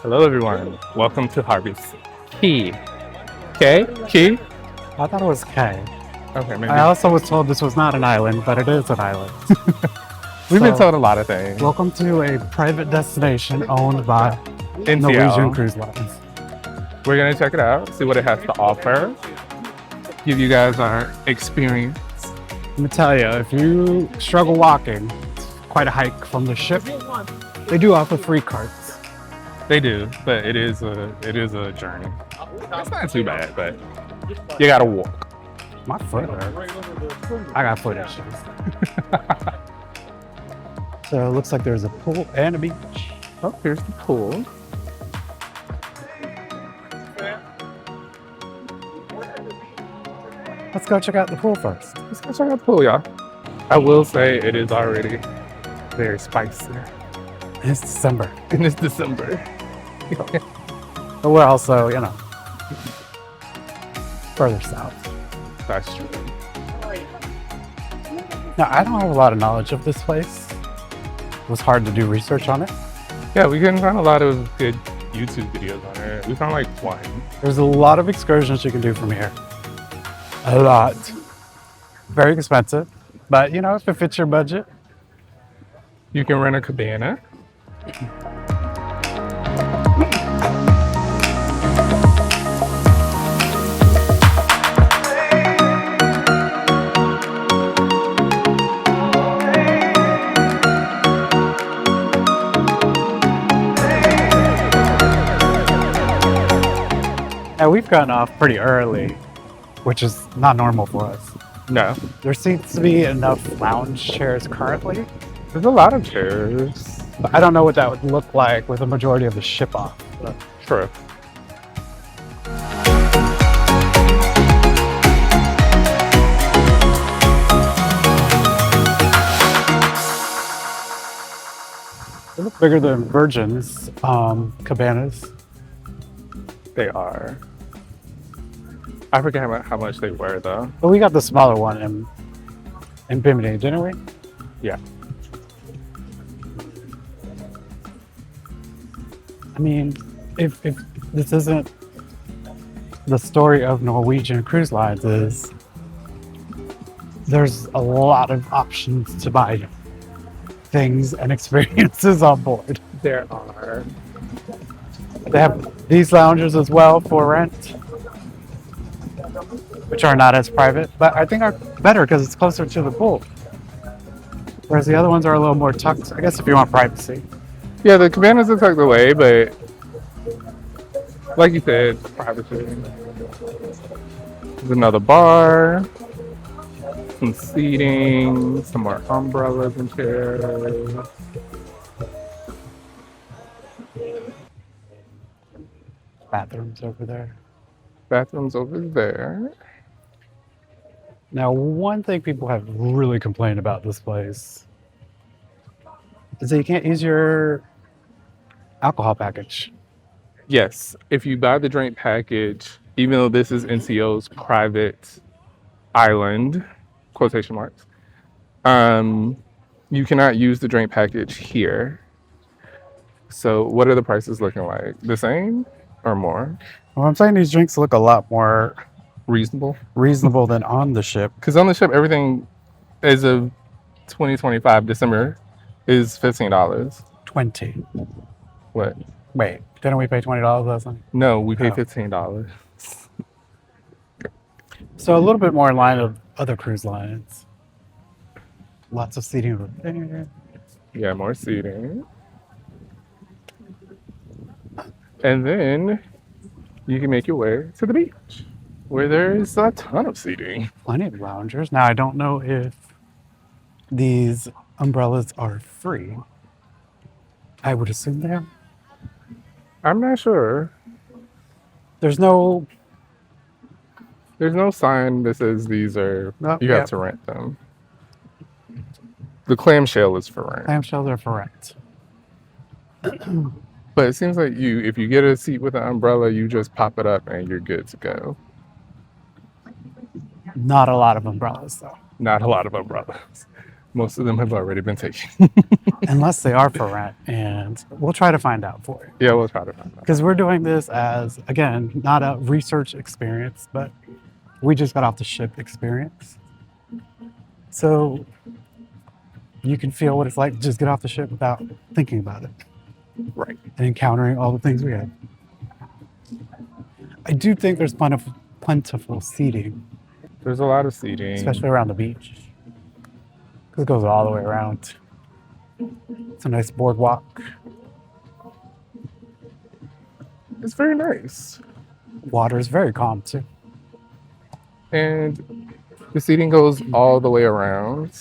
Hello, everyone. Welcome to Harvest Caye. Caye? Caye? I thought it was Caye. Okay, maybe. I also was told this was not an island, but it is an island. We've been So, told a lot of things. welcome to a private destination owned by NCL. Norwegian Cruise Lines. We're gonna check it out, see what it has to offer, give you guys our experience. Let me tell you, if you struggle walking, it's quite a hike from the ship. They do offer free carts. They do, but it is a journey. It's not too bad, but you gotta walk. My foot hurts. I got foot issues. So it looks like there's a pool and a beach. Oh, here's the pool. Let's go check out the pool first. Let's go check out the pool, y'all. I will say it is already very spicy. It's December. And it's December. But we're also, further south. That's true. Now, I don't have a lot of knowledge of this place. It was hard to do research on it. Yeah, we couldn't find a lot of good YouTube videos on it. We found like one. There's a lot of excursions you can do from here. A lot. Very expensive. But, if it fits your budget. You can rent a cabana. Now, we've gotten off pretty early, which is not normal for us. No, There seems to be enough lounge chairs currently. there's a lot of chairs. But I don't know what that would look like with the majority of the ship off. But True. they look bigger than Virgin's cabanas. They are. I forget how much they were though. But we got the smaller one in Bimini, didn't we? Yeah. I mean, if this isn't the story of Norwegian Cruise Lines, is there's a lot of options to buy things and experiences on board. There are. They have these lounges as well for rent, which are not as private, but I think are better because it's closer to the pool. Whereas the other ones are a little more tucked, I guess, if you want privacy. Yeah, the cabanas are tucked away, but like you said, privacy. There's another bar, some seating, some more umbrellas and chairs. Bathrooms over there. Bathrooms over there. Now, one thing people have really complained about this place is that you can't use your alcohol package. Yes, if you buy the drink package, even though this is NCO's private island, quotation marks, you cannot use the drink package here. So what are the prices looking like? The same or more? Well, I'm saying these drinks look a lot more Reasonable? reasonable than on the ship. Because on the ship, everything as of 2025 December is $15. 20. What? Wait, didn't we pay $20 last night? No, we pay Oh. $15. So a little bit more in line with other cruise lines. Lots of seating over there. Yeah, more seating. And then you can make your way to the beach, where there is a ton of seating. Plenty of loungers. Now, I don't know if these umbrellas are free. I would assume they are. I'm not sure. There's no... There's no sign that says these are, No, you have yeah. to rent them. The clamshell is for rent. Clamshells are for rent. But it seems like if you get a seat with an umbrella, you just pop it up and you're good to go. Not a lot of umbrellas, though. Not a lot of umbrellas. Most of them have already been taken. Unless they are for rent, and we'll try to find out for you. Yeah, we'll try to find out. Because we're doing this as, again, not a research experience, but we just got off the ship experience. So you can feel what it's like to just get off the ship without thinking about it Right. and encountering all the things we have. I do think there's plentiful seating, There's a lot of seating. especially around the beach. Because it goes all the way around. It's a nice boardwalk. It's very nice. Water is very calm too. And the seating goes all the way around.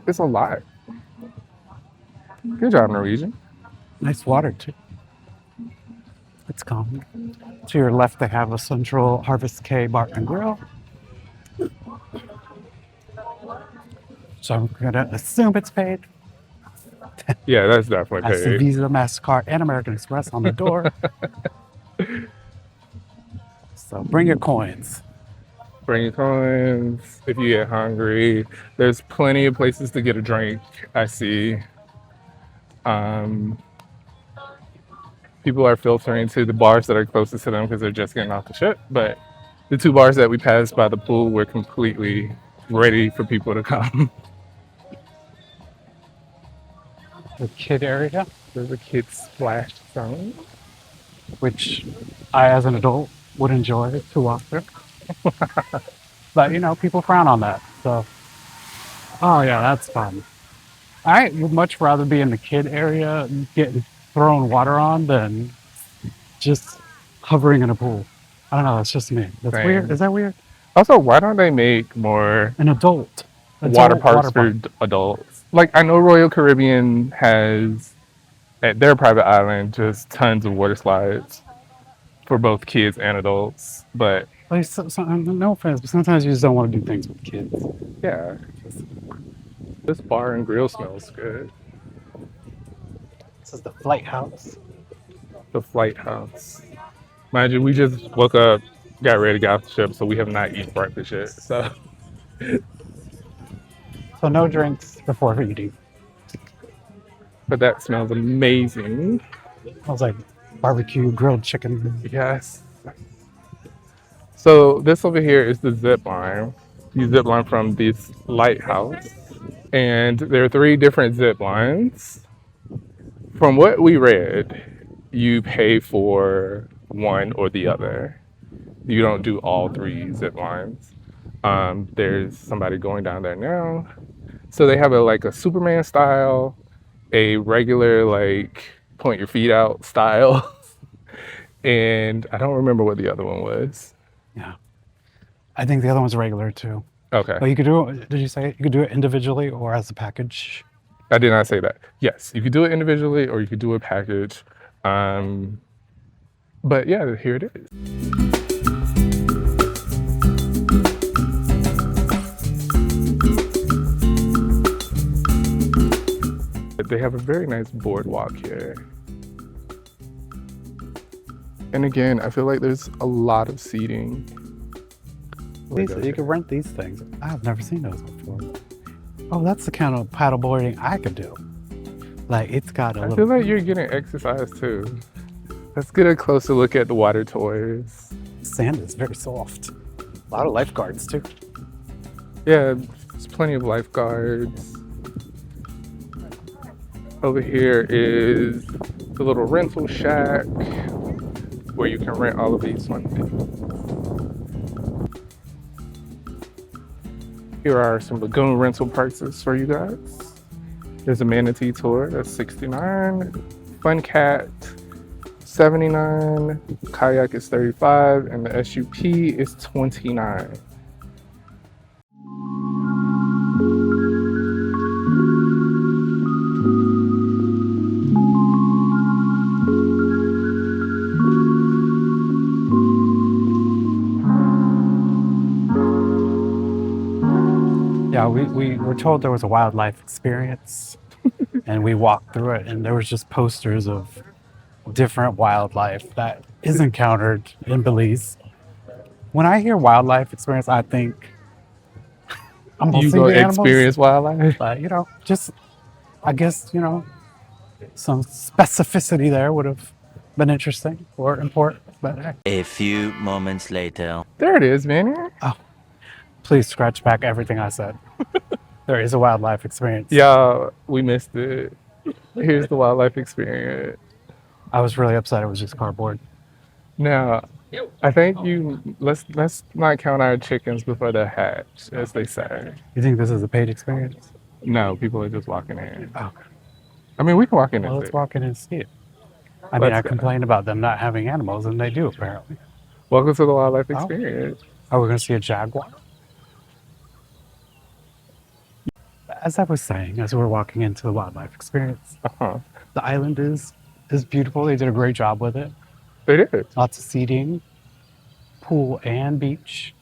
It's a lot. Good job, Norwegian. Nice water too. It's calm. To your left, they have a central Harvest Caye bar and grill. So I'm gonna assume it's paid. Yeah, that's definitely That's the paid. Visa, MasterCard, and American Express on the door. So bring your coins. Bring your coins if you get hungry. There's plenty of places to get a drink, I see. People are filtering to the bars that are closest to them because they're just getting off the ship. But the two bars that we passed by the pool were completely ready for people to come. The kid area, There's a kids splash zone. which I, as an adult, would enjoy too often. But, you know, people frown on that. So, oh, yeah, that's fun. I would much rather be in the kid area getting thrown water on than just hovering in a pool. I don't know. That's just me. That's Same. weird. Is that weird? Also, why don't they make more An adult. water parks water for adults? Like, I know Royal Caribbean has, at their private island, just tons of water slides for both kids and adults. But Like, no offense, but sometimes you just don't want to do things with kids. yeah, this bar and grill smells good. This is the Flighthouse. The Flighthouse. Mind you, we just woke up, got ready to get off the ship, so we have not eaten breakfast yet. So, So no drinks before eating. but that smells amazing. I was like barbecue, grilled chicken. Yes. So this over here is the zip line. You zip line from this lighthouse, and there are 3 different zip lines. From what we read, you pay for one or the other. You don't do all 3 zip lines. There's somebody going down there now. So they have a Superman style, a regular point your feet out style, and I don't remember what the other one was. Yeah. I think the other one's regular too. Okay. But you could do it, did you say you could do it individually or as a package? I did not say that. Yes, you could do it individually or you could do a package. But yeah, here it is. They have a very nice boardwalk here. And again, I feel like there's a lot of seating. You could rent these things. I've never seen those before. Oh, that's the kind of paddleboarding I could do. Like, it's got a I little... feel like you're getting exercise too. Let's get a closer look at the water toys. Sand is very soft. A lot of lifeguards too. Yeah, there's plenty of lifeguards. Over here is the little rental shack where you can rent all of these fun things. Here are some lagoon rental prices for you guys. There's a manatee tour, that's $69. Fun cat, $79. Kayak is $35, and the SUP is $29. Yeah, we were told there was a wildlife experience and we walked through it and there was just posters of different wildlife that is encountered in Belize. When I hear wildlife experience, I think I'm gonna You see go the animals, experience wildlife. but just I guess some specificity there would have been interesting or important. But hey, A few moments later. There it is, Manny. oh, please scratch back everything I said. There is a wildlife experience. Yeah, we missed it. Here's the wildlife experience. I was really upset it was just cardboard. Now, I think let's not count our chickens before they hatch, as they say. You think this is a paid experience? No, people are just walking in. Oh, I mean, we can walk in well, and let's see. walk in and see it. I mean, Let's I go. complain about them not having animals, and they do apparently. Welcome to the wildlife Oh, experience. are we going to see a jaguar? As I was saying, as we're walking into the wildlife experience, Uh-huh. the island is beautiful. They did a great job with it. It is. Lots of seating, pool and beach.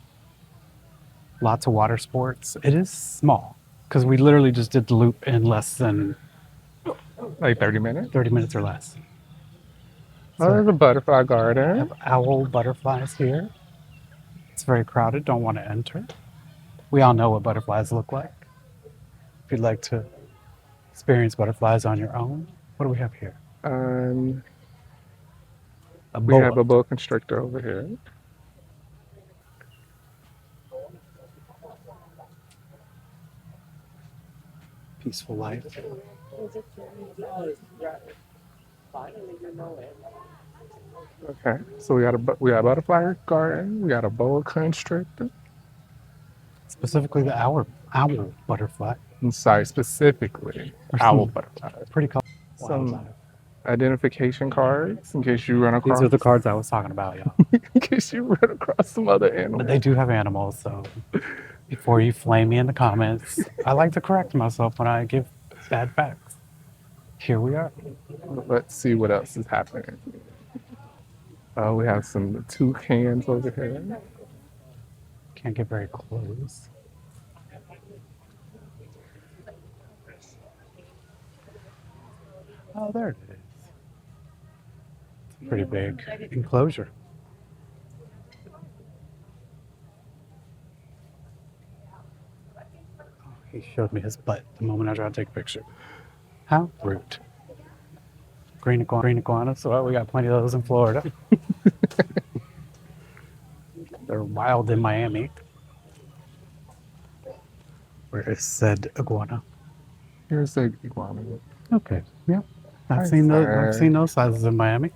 Lots of water sports. It is small because we literally just did the loop in less than Like 30 minutes. 30 minutes or less. Oh, there's a butterfly garden. Have owl butterflies here. It's very crowded. Don't want to enter. We all know what butterflies look like. If you'd like to experience butterflies on your own, what do we have here? Um, A we have boa. a boa constrictor over here. Peaceful life. Okay, so we got a butterfly garden. We got a boa constrictor. Specifically the owl butterfly. I'm sorry, specifically Or owl some butterflies. pretty colorful. Some identification cards in case you run across. These are the cards I was talking about, y'all. in case you run across some other But animals. they do have animals, so before you flame me in the comments, I like to correct myself when I give bad facts. Here we are. Let's see what else is happening. We have some toucans over here. Can't get very close. Oh, there it is. It's a pretty big enclosure. Oh, he showed me his butt the moment I tried to take a picture. How rude. Green iguanas. Well, we got plenty of those in Florida. They're wild in Miami. Where is said iguana? Here's the iguana. Okay, yeah. I've Hi, seen sir. those sizes in Miami.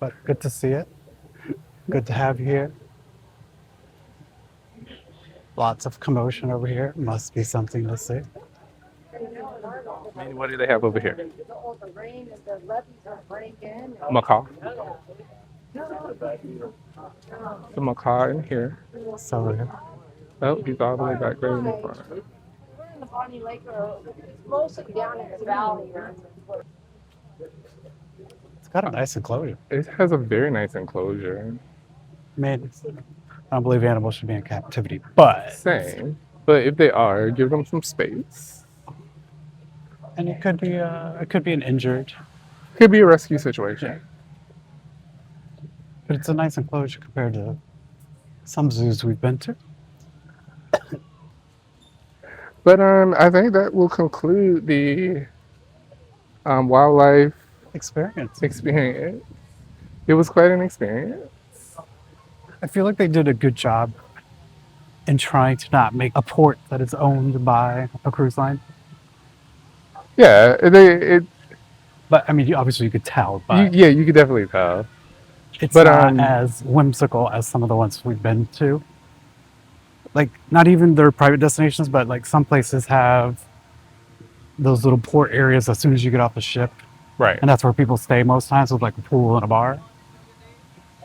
But good to see it. Good to have you here. Lots of commotion over here. Must be something to see. Manny, what do they have over here? The rain and the levees are breaking. Macaw. The macaw in here. So Oh, he's all the way back there in the front. We're in the Bonnie Lake, it's mostly down in the valley. it's got a nice enclosure. It has a very nice enclosure. Man, I don't believe animals should be in captivity, but Same. But if they are, give them some space. and it could be an injured, Could be a rescue situation. but it's a nice enclosure compared to some zoos we've been to. But I think that will conclude the wildlife Experience. experience. It was quite an experience. I feel like they did a good job in trying to not make a port that is owned by a cruise line. Yeah, But I mean, obviously you could tell, but you could definitely tell. it's but, not as whimsical as some of the ones we've been to. Like, not even their private destinations, but like some places have those little port areas as soon as you get off the ship, Right. and that's where people stay most times, with like a pool and a bar.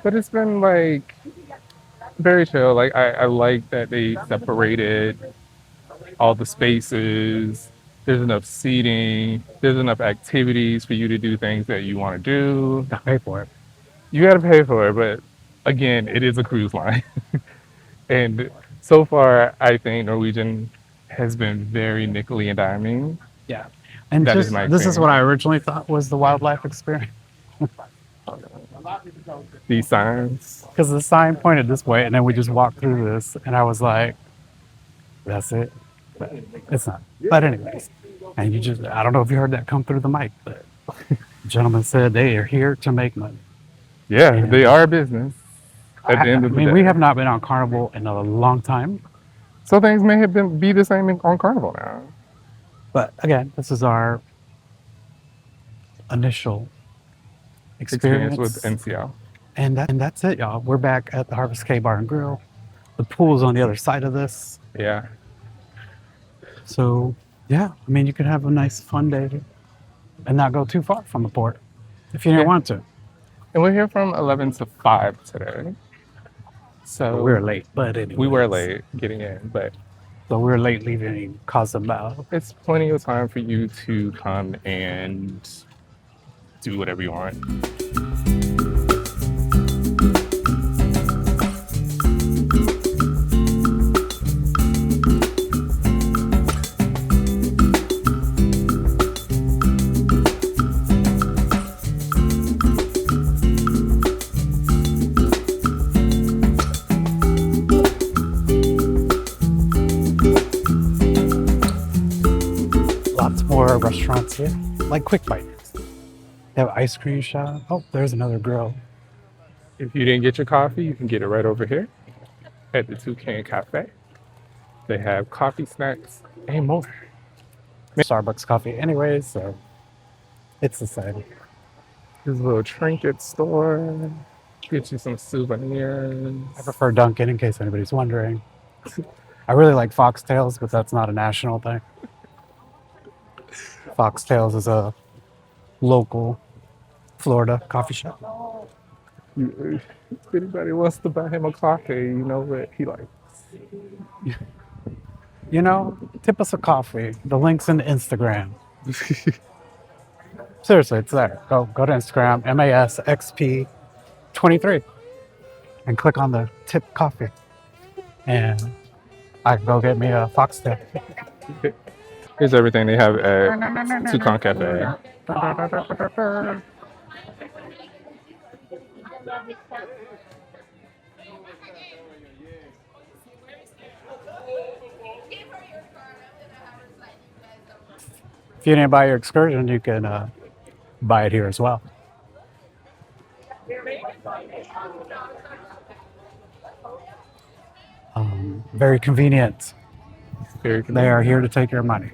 But it's been like very chill. Like I like that they separated all the spaces. There's enough seating. There's enough activities for you to do things that you want to do. Gotta pay for it. You got to pay for it, but again, it is a cruise line. And so far, I think Norwegian has been very nickely and diming. Yeah, and That is just my this is experience. what I originally thought was the wildlife experience, These signs. because the sign pointed this way, and then we just walked through this, and I was like, That's it. But it's not. But anyways, and you just, I don't know if you heard that come through the mic, but the gentleman said they are here to make money. Yeah, they And are a business at the end I of the mean, we day. have not been on Carnival in a long time. So things may have been be the same on Carnival now. But again, this is our initial Experience with experience. NCL. And that's it, y'all. We're back at the Harvest Caye Bar and Grill. The pool's on the other side of this. Yeah. So, yeah, I mean, you could have a nice, fun day and not go too far from the port if you didn't Yeah. want to. And we're here from 11 to 5 today. So We were late, but anyways. we were late getting in, but So we were late leaving Cozumel. it's plenty of time for you to come and do whatever you want. Lots more restaurants here, like Quick Bite. They have ice cream shop. Oh, there's another grill. If you didn't get your coffee, you can get it right over here at the Toucan Cafe. They have coffee, snacks, and more. Starbucks coffee anyways, so it's the same. There's a little trinket store. Get you some souvenirs. I prefer Dunkin' in case anybody's wondering. I really like Foxtails, but that's not a national thing. Foxtails is a local Florida coffee shop. If anybody wants to buy him a coffee, you know what he likes. You know, tip us a coffee. The link's in the Instagram. Seriously, it's there. Go to Instagram, MASXP23, and click on the tip coffee. And I can go get me a foxtail. Here's everything they have at Toucan Cafe. If you didn't buy your excursion, you can buy it here as well. Very convenient. Very They convenient. are here to take your money.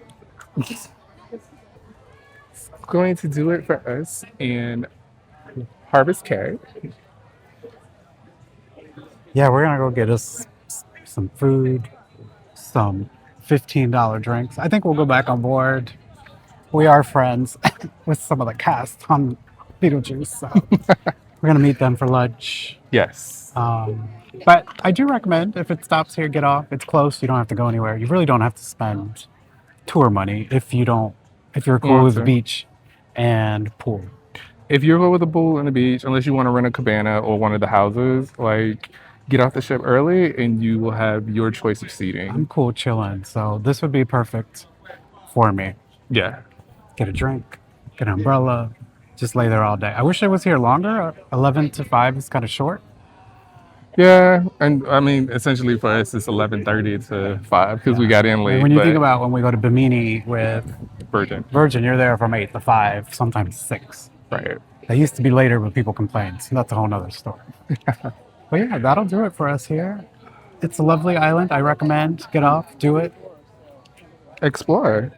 Going to do it for us in Harvest Caye. Yeah, we're gonna go get us some food, some $15 drinks. I think we'll go back on board. We are friends with some of the cast on Beetlejuice, so we're gonna meet them for lunch. Yes. But I do recommend if it stops here, get off. It's close. You don't have to go anywhere. You really don't have to spend tour money if you're cool Want with the to. beach and pool. If you're good with a pool and the beach, unless you want to rent a cabana or one of the houses, like get off the ship early and you will have your choice of seating. I'm cool chilling, so this would be perfect for me. Yeah. Get a drink, get an umbrella, just lay there all day. I wish I was here longer. 11 to 5 is kind of short. Yeah, and I mean, essentially for us, it's 11:30 to 5 because we got in late. And when you but think about when we go to Bimini with Virgin, you're there from 8 to 5, sometimes 6. right? They used to be later, but people complained. So that's a whole nother story. But yeah, that'll do it for us here. It's a lovely island. I recommend get off, do it. Explore.